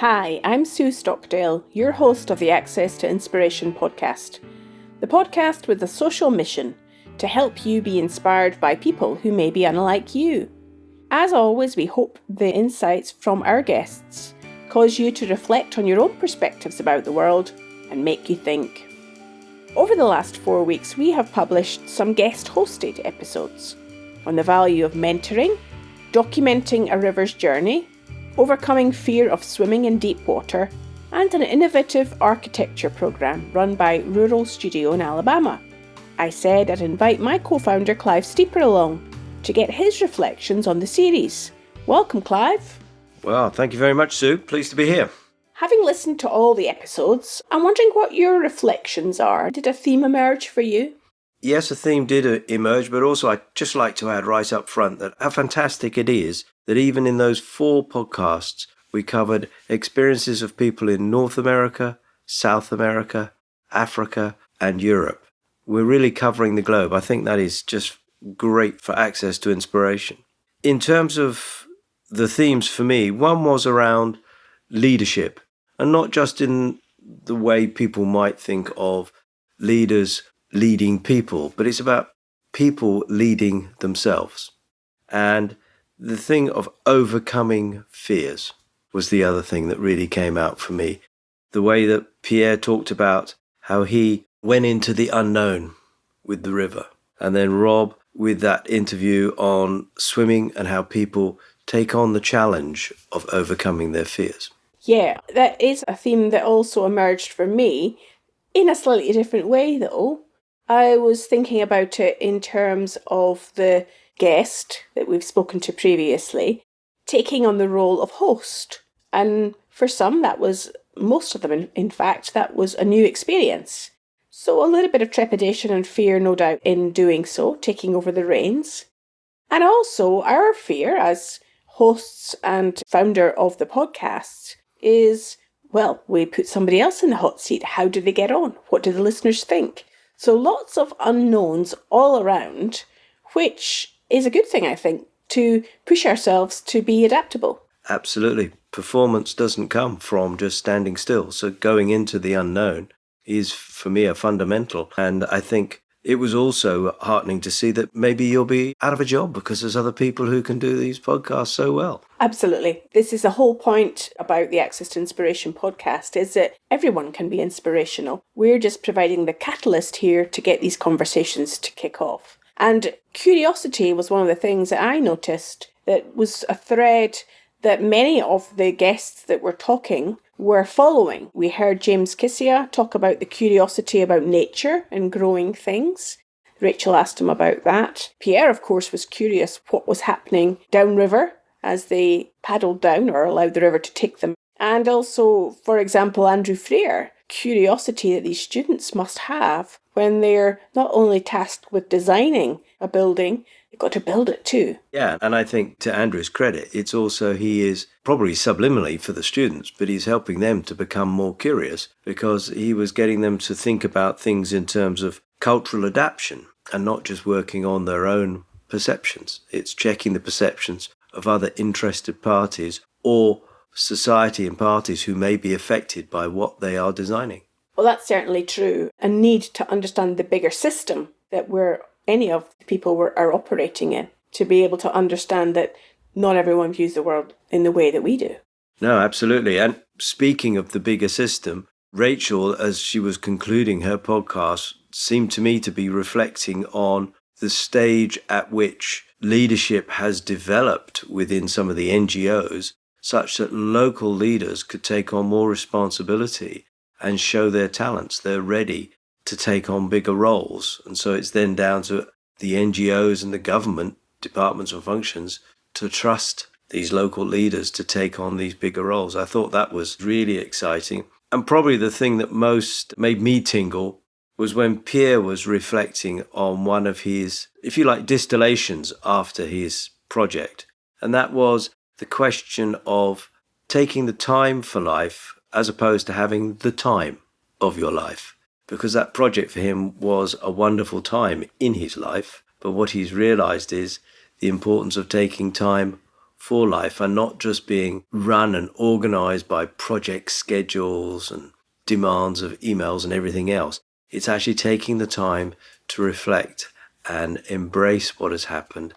Hi, I'm Sue Stockdale, your host of the Access to Inspiration podcast. The podcast with a social mission to help you be inspired by people who may be unlike you. As always, we hope the insights from our guests cause you to reflect on your own perspectives about the world and make you think. Over the last 4 weeks, we have published some guest-hosted episodes on the value of mentoring, documenting a river's journey, overcoming fear of swimming in deep water, and an innovative architecture programme run by Rural Studio in Alabama. I said I'd invite my co-founder Clive Steeper along to get his reflections on the series. Welcome, Clive. Well, thank you very much, Sue. Pleased to be here. Having listened to all the episodes, I'm wondering what your reflections are. Did a theme emerge for you? Yes, a theme did emerge, but also I'd just like to add right up front that how fantastic it is that even in those 4 podcasts, we covered experiences of people in North America, South America, Africa, and Europe. We're really covering the globe. I think that is just great for access to inspiration. In terms of the themes for me, one was around leadership, and not just in the way people might think of leaders leading people, but it's about people leading themselves. And the thing of overcoming fears was the other thing that really came out for me. The way that Pierre talked about how he went into the unknown with the river. And then Rob with that interview on swimming and how people take on the challenge of overcoming their fears. Yeah, that is a theme that also emerged for me in a slightly different way, though. I was thinking about it in terms of the guest that we've spoken to previously taking on the role of host. And for some, most of them, in fact, that was a new experience. So a little bit of trepidation and fear, no doubt, in doing so, taking over the reins. And also our fear as hosts and founder of the podcast is, well, we put somebody else in the hot seat. How do they get on? What do the listeners think? So lots of unknowns all around, which is a good thing, I think, to push ourselves to be adaptable. Absolutely. Performance doesn't come from just standing still. So going into the unknown is, for me, a fundamental. And I think it was also heartening to see that maybe you'll be out of a job because there's other people who can do these podcasts so well. Absolutely. This is the whole point about the Access to Inspiration podcast, is that everyone can be inspirational. We're just providing the catalyst here to get these conversations to kick off. And curiosity was one of the things that I noticed that was a thread that many of the guests that were talking were following. We heard James Kissia talk about the curiosity about nature and growing things. Rachel asked him about that. Pierre, of course, was curious what was happening downriver as they paddled down or allowed the river to take them. And also, for example, Andrew Freer, curiosity that these students must have when they're not only tasked with designing a building, they've got to build it too. Yeah, and I think to Andrew's credit, it's also he is probably subliminally for the students, but he's helping them to become more curious because he was getting them to think about things in terms of cultural adaptation and not just working on their own perceptions. It's checking the perceptions of other interested parties or society and parties who may be affected by what they are designing. Well, that's certainly true. A need to understand the bigger system that any of the people are operating in, to be able to understand that not everyone views the world in the way that we do. No, absolutely. And speaking of the bigger system, Rachel, as she was concluding her podcast, seemed to me to be reflecting on the stage at which leadership has developed within some of the NGOs, such that local leaders could take on more responsibility and show their talents. They're ready to take on bigger roles. And so it's then down to the NGOs and the government departments and functions to trust these local leaders to take on these bigger roles. I thought that was really exciting. And probably the thing that most made me tingle was when Pierre was reflecting on one of his, if you like, distillations after his project. And that was the question of taking the time for life as opposed to having the time of your life. Because that project for him was a wonderful time in his life. But what he's realized is the importance of taking time for life are not just being run and organised by project schedules and demands of emails and everything else. It's actually taking the time to reflect and embrace what has happened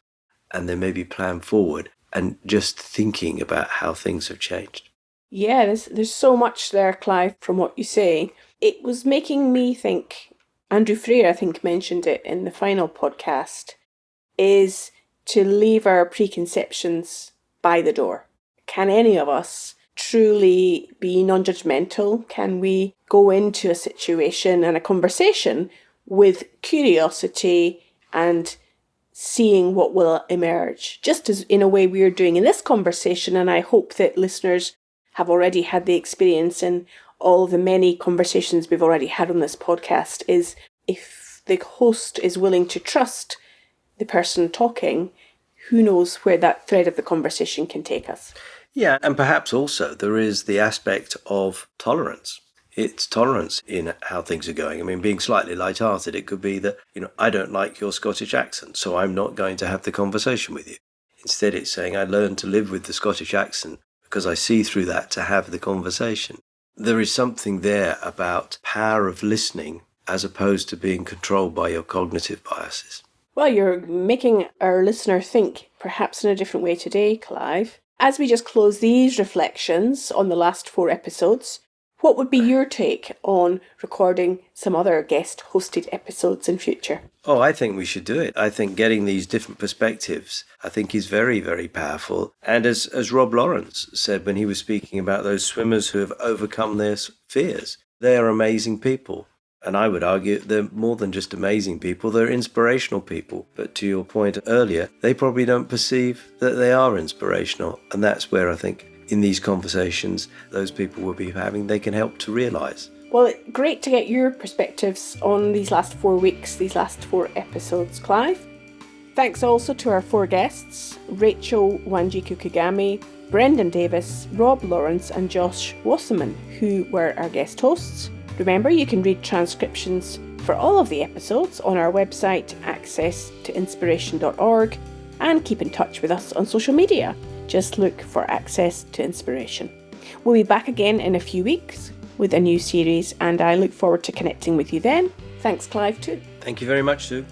and then maybe plan forward and just thinking about how things have changed. Yeah, there's so much there, Clive, from what you say. It was making me think, Andrew Freer, I think, mentioned it in the final podcast, is to leave our preconceptions by the door. Can any of us truly be non-judgmental? Can we go into a situation and a conversation with curiosity and seeing what will emerge, just as in a way we're doing in this conversation? And I hope that listeners have already had the experience in all the many conversations we've already had on this podcast, is if the host is willing to trust the person talking, who knows where that thread of the conversation can take us. Yeah, and perhaps also there is the aspect of tolerance. It's tolerance in how things are going. I mean, being slightly light-hearted, it could be that, I don't like your Scottish accent, so I'm not going to have the conversation with you. Instead, it's saying I learned to live with the Scottish accent because I see through that to have the conversation. There is something there about power of listening as opposed to being controlled by your cognitive biases. Well, you're making our listener think perhaps in a different way today, Clive. As we just close these reflections on the last 4 episodes, what would be your take on recording some other guest-hosted episodes in future? Oh, I think we should do it. I think getting these different perspectives, I think is very, very powerful. And as Rob Lawrence said when he was speaking about those swimmers who have overcome their fears, they are amazing people. And I would argue they're more than just amazing people, they're inspirational people. But to your point earlier, they probably don't perceive that they are inspirational. And that's where I think in these conversations those people will be having, they can help to realise. Well, great to get your perspectives on these last 4 weeks, these last 4 episodes, Clive. Thanks also to our 4 guests, Rachel Wanjiku Kagami, Brendan Davis, Rob Lawrence and Josh Wasserman, who were our guest hosts. Remember, you can read transcriptions for all of the episodes on our website, accesstoinspiration.org, and keep in touch with us on social media. Just look for Access to Inspiration. We'll be back again in a few weeks with a new series, and I look forward to connecting with you then. Thanks, Clive, too. Thank you very much, Sue.